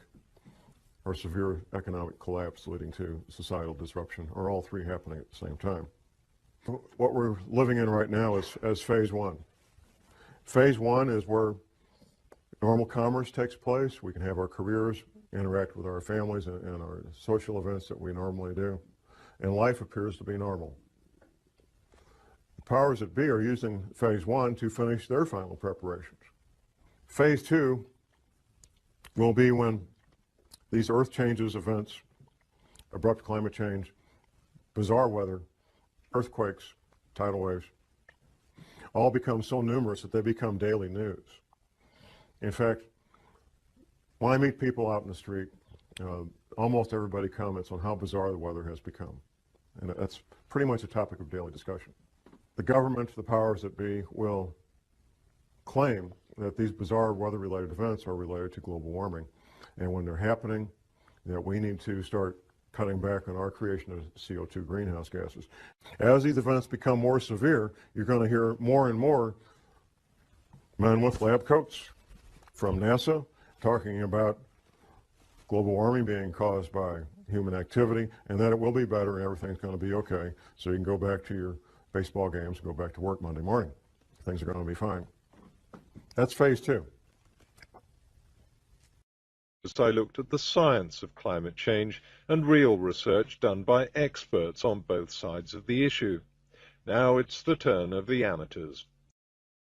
or severe economic collapse leading to societal disruption, or all three happening at the same time. What we're living in right now is as phase one. Phase one is where normal commerce takes place. We can have our careers, interact with our families and our social events that we normally do, and life appears to be normal. The powers that be are using phase one to finish their final preparations. Phase two will be when these earth changes events, abrupt climate change, bizarre weather, earthquakes, tidal waves, all become so numerous that they become daily news. In fact, when I meet people out in the street, almost everybody comments on how bizarre the weather has become. And that's pretty much a topic of daily discussion. The government, the powers that be, will claim that these bizarre weather-related events are related to global warming. And when they're happening, that we need to start cutting back on our creation of CO2 greenhouse gases. As these events become more severe, you're going to hear more and more men with lab coats from NASA talking about global warming being caused by human activity, and that it will be better and everything's going to be okay, so you can go back to your baseball games and go back to work Monday morning. Things are going to be fine. That's phase two. I looked at the science of climate change and real research done by experts on both sides of the issue. Now it's the turn of the amateurs.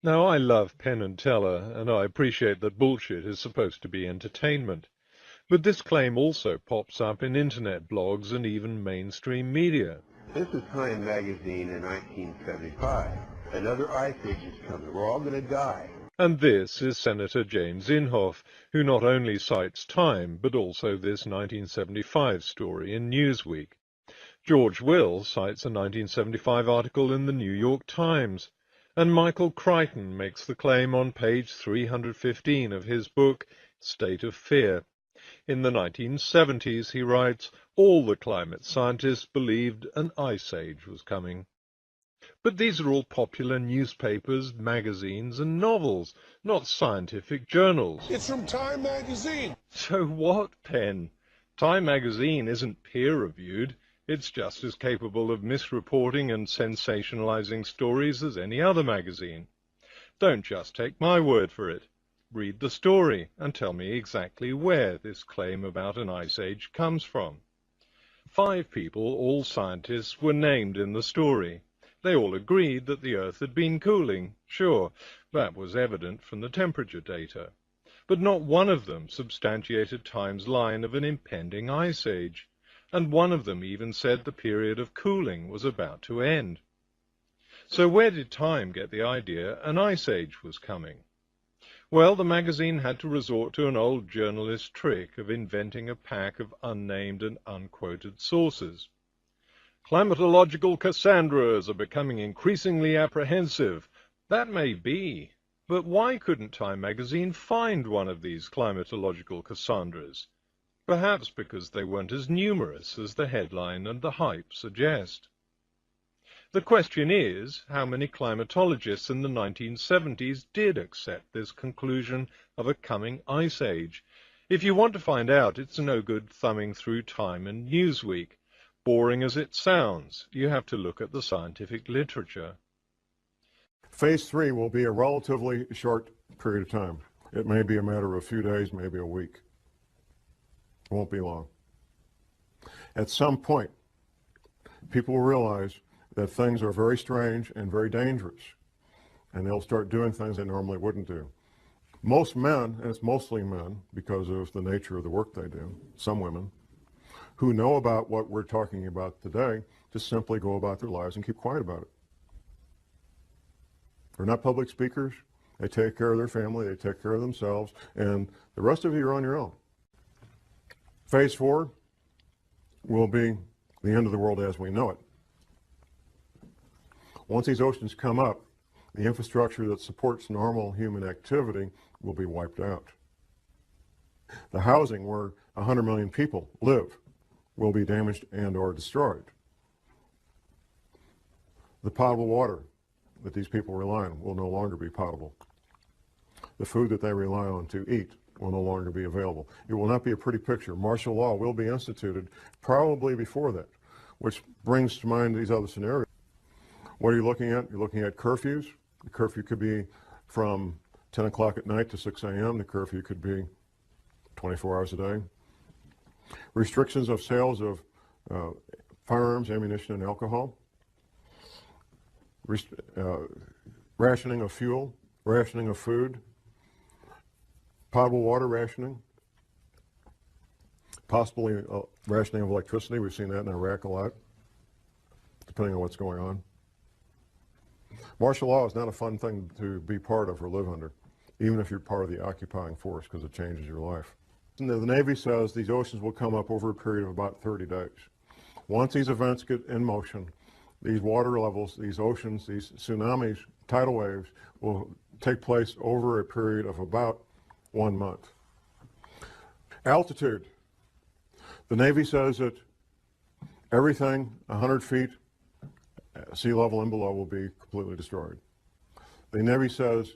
Now, I love Penn and Teller, and I appreciate that bullshit is supposed to be entertainment. But this claim also pops up in internet blogs and even mainstream media. This is Time magazine in 1975. Another ice age is coming. We're all going to die. And this is Senator James Inhofe, who not only cites Time, but also this 1975 story in Newsweek. George Will cites a 1975 article in the New York Times. And Michael Crichton makes the claim on page 315 of his book, State of Fear. In the 1970s, he writes, all the climate scientists believed an ice age was coming. But these are all popular newspapers, magazines, and novels, not scientific journals. It's from Time magazine. So what, Penn? Time magazine isn't peer-reviewed. It's just as capable of misreporting and sensationalizing stories as any other magazine. Don't just take my word for it. Read the story and tell me exactly where this claim about an ice age comes from. 5 people, all scientists, were named in the story. They all agreed that the Earth had been cooling. Sure, that was evident from the temperature data. But not one of them substantiated Time's line of an impending ice age. And one of them even said the period of cooling was about to end. So where did Time get the idea an ice age was coming? Well, the magazine had to resort to an old journalist trick of inventing a pack of unnamed and unquoted sources. Climatological Cassandras are becoming increasingly apprehensive. That may be, but why couldn't Time magazine find one of these climatological Cassandras? Perhaps because they weren't as numerous as the headline and the hype suggest. The question is, how many climatologists in the 1970s did accept this conclusion of a coming ice age? If you want to find out, it's no good thumbing through Time and Newsweek. Boring as it sounds, you have to look at the scientific literature. Phase 3 will be a relatively short period of time. It may be a matter of a few days, maybe a week. It won't be long. At some point, people will realize that things are very strange and very dangerous, and they'll start doing things they normally wouldn't do. Most men, and it's mostly men because of the nature of the work they do, some women, who know about what we're talking about today, just simply go about their lives and keep quiet about it. They're not public speakers. They take care of their family. They take care of themselves. And the rest of you are on your own. Phase 4 will be the end of the world as we know it. Once these oceans come up, the infrastructure that supports normal human activity will be wiped out. The housing where 100 million people live will be damaged and or destroyed. The potable water that these people rely on will no longer be potable. The food that they rely on to eat will no longer be available. It will not be a pretty picture. Martial law will be instituted probably before that, which brings to mind these other scenarios. What are you looking at? You're looking at curfews. The curfew could be from 10 o'clock at night to 6 a.m. The curfew could be 24 hours a day. Restrictions of sales of firearms, ammunition, and alcohol. Rationing of fuel, rationing of food, potable water rationing, possibly rationing of electricity. We've seen that in Iraq a lot, depending on what's going on. Martial law is not a fun thing to be part of or live under, even if you're part of the occupying force, because it changes your life. And the Navy says these oceans will come up over a period of about 30 days. Once these events get in motion, these water levels, these oceans, these tsunamis, tidal waves will take place over a period of about 1 month. Altitude. The Navy says that everything 100 feet sea level and below will be completely destroyed. The Navy says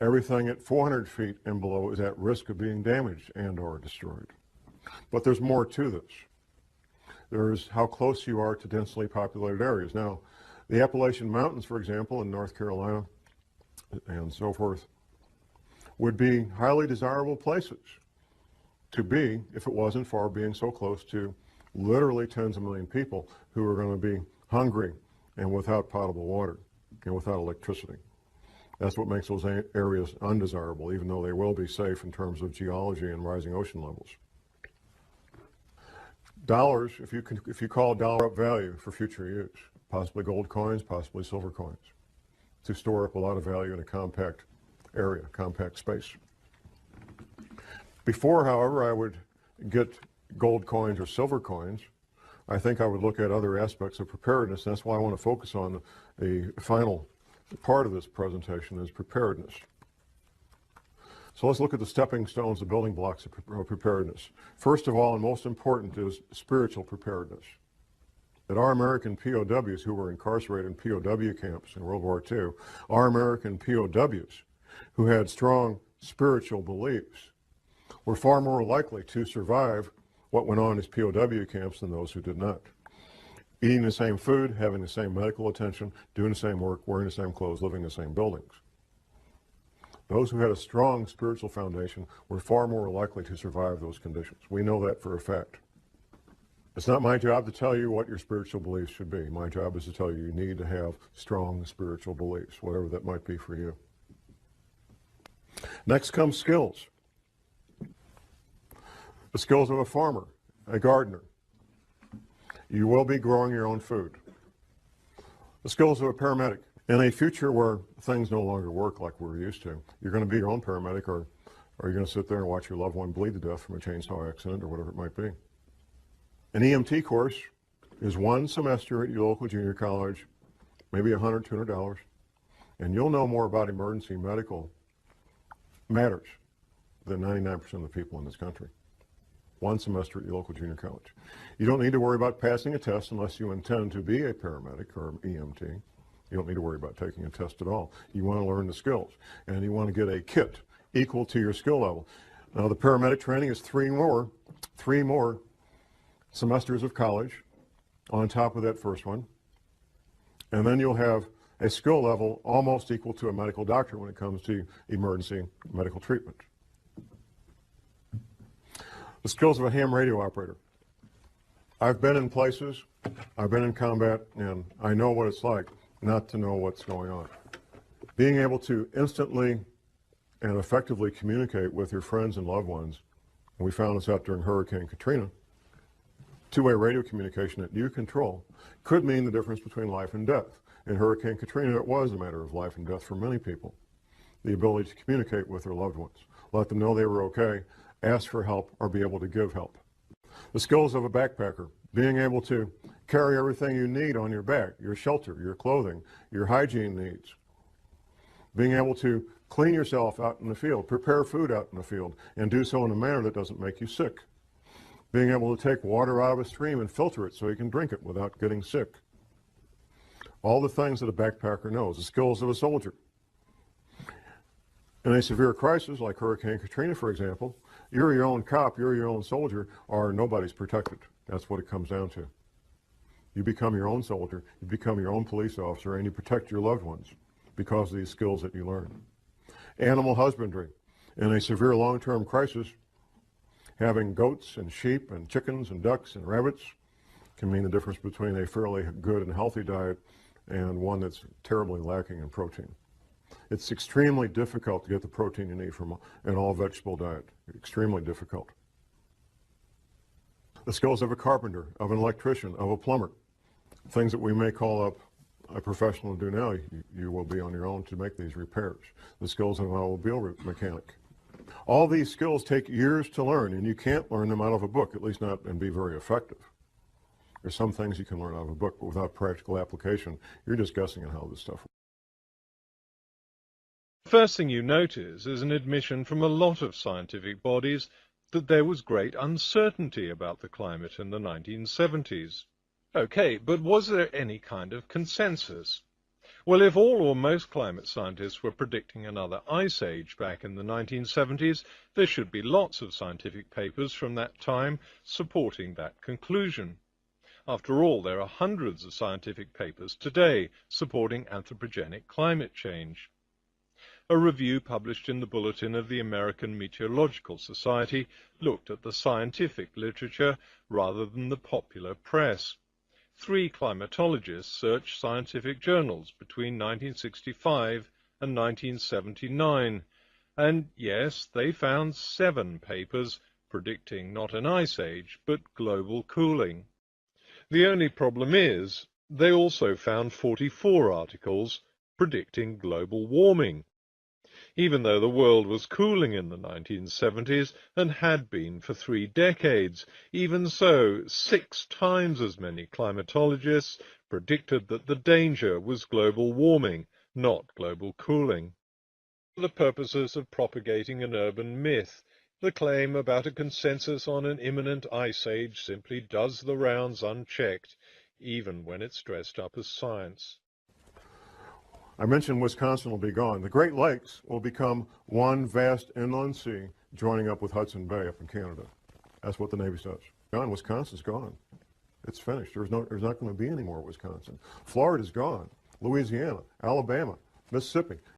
everything at 400 feet and below is at risk of being damaged and or destroyed. But there's more to this. There's how close you are to densely populated areas. Now, the Appalachian Mountains, for example, in North Carolina and so forth, would be highly desirable places to be if it wasn't for being so close to literally tens of million people who are going to be hungry and without potable water and without electricity. That's what makes those areas undesirable, even though they will be safe in terms of geology and rising ocean levels. Dollars, if you call a dollar up value for future use, possibly gold coins, possibly silver coins, to store up a lot of value in a compact area, compact space. Before, however, I would get gold coins or silver coins, I think I would look at other aspects of preparedness. That's why I want to focus on the final part of this presentation is preparedness. So let's look at the stepping stones, the building blocks of preparedness. First of all, and most important, is spiritual preparedness. That our American POWs who were incarcerated in POW camps in World War II, our American POWs who had strong spiritual beliefs, were far more likely to survive what went on in his POW camps than those who did not. Eating the same food, having the same medical attention, doing the same work, wearing the same clothes, living in the same buildings. Those who had a strong spiritual foundation were far more likely to survive those conditions. We know that for a fact. It's not my job to tell you what your spiritual beliefs should be. My job is to tell you need to have strong spiritual beliefs, whatever that might be for you. Next comes skills. The skills of a farmer, a gardener. You will be growing your own food. The skills of a paramedic. In a future where things no longer work like we're used to, you're going to be your own paramedic, or you're going to sit there and watch your loved one bleed to death from a chainsaw accident or whatever it might be. An EMT course is 1 semester at your local junior college, maybe $100, $200, and you'll know more about emergency medical matters than 99% of the people in this country. 1 semester at your local junior college. You don't need to worry about passing a test unless you intend to be a paramedic or an EMT. You don't need to worry about taking a test at all. You want to learn the skills, and you want to get a kit equal to your skill level. Now, the paramedic training is 3 more semesters of college on top of that first one, and then you'll have a skill level almost equal to a medical doctor when it comes to emergency medical treatment. The skills of a ham radio operator. I've been in places, I've been in combat, and I know what it's like not to know what's going on. Being able to instantly and effectively communicate with your friends and loved ones, and we found this out during Hurricane Katrina, two-way radio communication that you control could mean the difference between life and death. In Hurricane Katrina, it was a matter of life and death for many people. The ability to communicate with their loved ones, let them know they were okay, ask for help, or be able to give help. The skills of a backpacker, being able to carry everything you need on your back, your shelter, your clothing, your hygiene needs. Being able to clean yourself out in the field, prepare food out in the field, and do so in a manner that doesn't make you sick. Being able to take water out of a stream and filter it so you can drink it without getting sick. All the things that a backpacker knows, the skills of a soldier. In a severe crisis like Hurricane Katrina, for example, you're your own cop, you're your own soldier, or nobody's protected. That's what it comes down to. You become your own soldier, you become your own police officer, and you protect your loved ones because of these skills that you learn. Animal husbandry. In a severe long-term crisis, having goats and sheep and chickens and ducks and rabbits can mean the difference between a fairly good and healthy diet and one that's terribly lacking in protein. It's extremely difficult to get the protein you need from an all-vegetable diet. Extremely difficult. The skills of a carpenter, of an electrician, of a plumber, things that we may call up a professional to do now, you will be on your own to make these repairs. The skills of an automobile mechanic. All these skills take years to learn, and you can't learn them out of a book, at least not and be very effective. There's some things you can learn out of a book, but without practical application, you're just guessing at how this stuff works. The first thing you notice is an admission from a lot of scientific bodies that there was great uncertainty about the climate in the 1970s. Okay, but was there any kind of consensus? Well, if all or most climate scientists were predicting another ice age back in the 1970s, there should be lots of scientific papers from that time supporting that conclusion. After all, there are hundreds of scientific papers today supporting anthropogenic climate change. A review published in the Bulletin of the American Meteorological Society looked at the scientific literature rather than the popular press. 3 climatologists searched scientific journals between 1965 and 1979, and yes, they found 7 papers predicting not an ice age, but global cooling. The only problem is, they also found 44 articles predicting global warming. Even though the world was cooling in the 1970s and had been for 3 decades, even so, 6 times as many climatologists predicted that the danger was global warming, not global cooling. For the purposes of propagating an urban myth, the claim about a consensus on an imminent ice age simply does the rounds unchecked, even when it's dressed up as science. I mentioned Wisconsin will be gone. The Great Lakes will become one vast inland sea joining up with Hudson Bay up in Canada. That's what the Navy says. Gone. Wisconsin's gone. It's finished. There's not going to be any more Wisconsin. Florida's gone. Louisiana, Alabama, Mississippi.